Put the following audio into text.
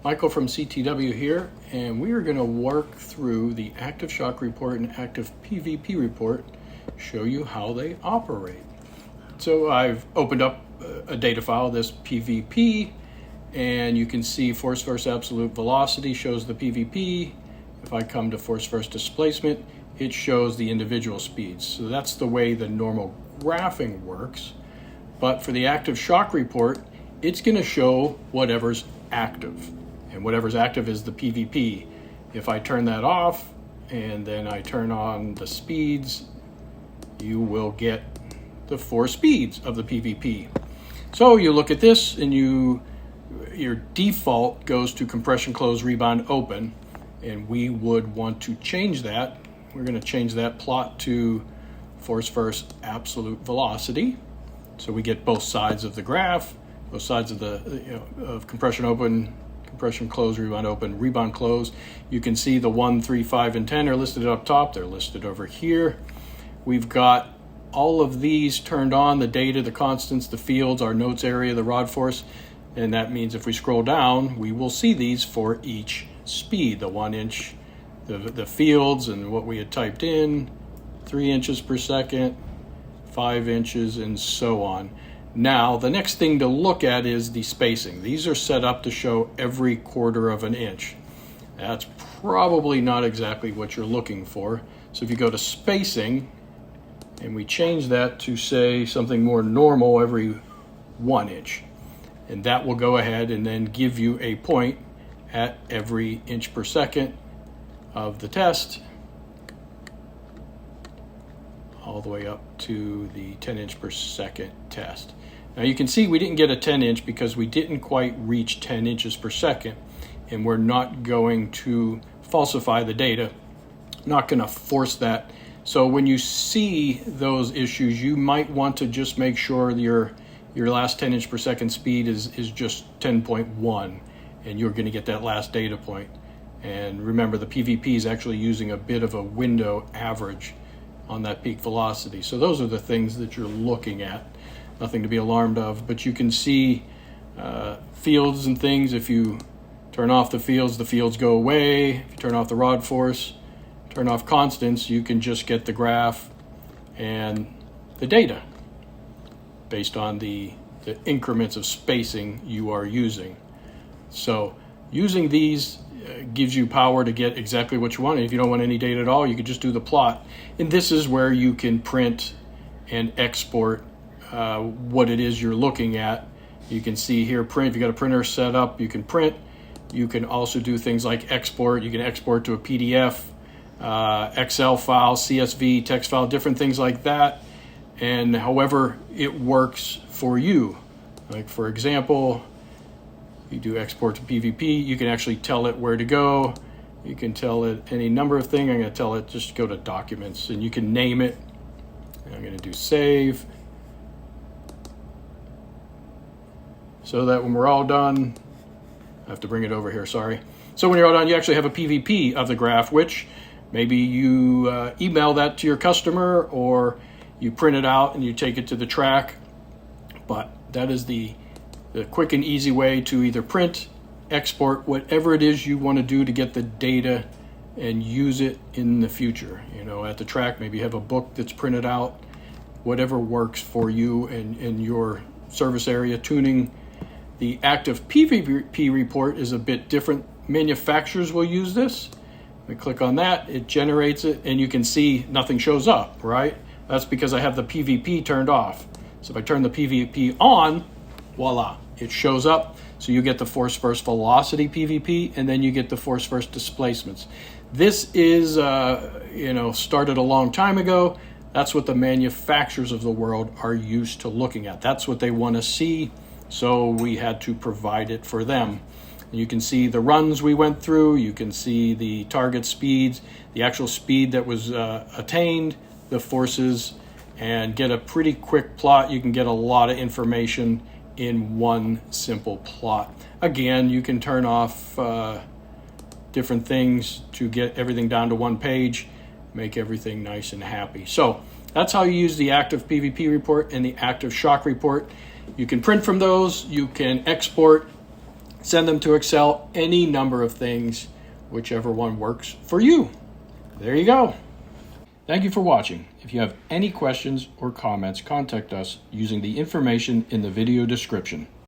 Michael from CTW here, and we are going to work through the Active Shock Report and Active PPP Report, show you how they operate. So I've opened up a data file, this PVP, and you can see force versus absolute velocity shows the PVP. If I come to force versus displacement, it shows the individual speeds. So that's the way the normal graphing works. But for the Active Shock Report, it's going to show whatever's active. And whatever's active is the PVP. If I turn that off and then I turn on the speeds, you will get the 4 speeds of the PVP. So you look at this and your default goes to compression close, rebound open, and we would want to change that. We're going to change that plot to force versus absolute velocity. So we get both sides of the graph, both sides of the of compression open, compression close, rebound open, rebound close. You can see the 1, 3, 5, and 10 are listed up top. They're listed over here. We've got all of these turned on, the data, the constants, the fields, our notes area, the rod force. And that means if we scroll down, we will see these for each speed, the 1 inch, the fields and what we had typed in, 3 inches per second, 5 inches, and so on. Now, the next thing to look at is the spacing. These are set up to show every 1/4 of an inch. That's probably not exactly what you're looking for. So if you go to spacing, and we change that to say something more normal, every 1 inch. And that will go ahead and then give you a point at every inch per second of the test, all the way up to the 10 inch per second test. Now you can see we didn't get a 10 inch because we didn't quite reach 10 inches per second, and we're not going to falsify the data, not going to force that. So when you see those issues, you might want to just make sure your last 10 inch per second speed is just 10.1, and you're going to get that last data point. And remember, the PVP is actually using a bit of a window average on that peak velocity. So those are the things that you're looking at. Nothing to be alarmed of, but you can see fields and things. If you turn off the fields go away. If you turn off the rod force, turn off constants, you can just get the graph and the data based on the increments of spacing you are using. So using these gives you power to get exactly what you want. And if you don't want any data at all, you can just do the plot. And this is where you can print and export what it is you're looking at. You can see here, print. If you got a printer set up, you can print. You can also do things like export. You can export to a PDF, Excel file, CSV, text file, different things like that. And however it works for you. Like for example, you do export to PVP, you can actually tell it where to go. You can tell it any number of things. I'm going to tell it just go to documents, and you can name it. I'm going to do save. So that when we're all done, I have to bring it over here, sorry. So when you're all done, you actually have a PVP of the graph, which maybe you email that to your customer, or you print it out and you take it to the track. But that is the quick and easy way to either print, export, whatever it is you want to do to get the data and use it in the future. You know, at the track, maybe you have a book that's printed out, whatever works for you and in your service area tuning. The Active PPP Report is a bit different. Manufacturers will use this. We click on that, it generates it, and you can see nothing shows up, right? That's because I have the PVP turned off. So if I turn the PVP on, voila, it shows up. So you get the force versus velocity PVP, and then you get the force versus displacements. This is, started a long time ago. That's what the manufacturers of the world are used to looking at. That's what they want to see. So we had to provide it for them. You can see the runs we went through. You can see the target speeds, the actual speed that was attained, the forces, and get a pretty quick plot. You can get a lot of information in one simple plot. Again, you can turn off different things to get everything down to one page, make everything nice and happy. So that's how you use the Active PPP report and the Active Shock report. You can print from those, you can export, send them to Excel, any number of things, whichever one works for you. There you go. Thank you for watching. If you have any questions or comments, contact us using the information in the video description.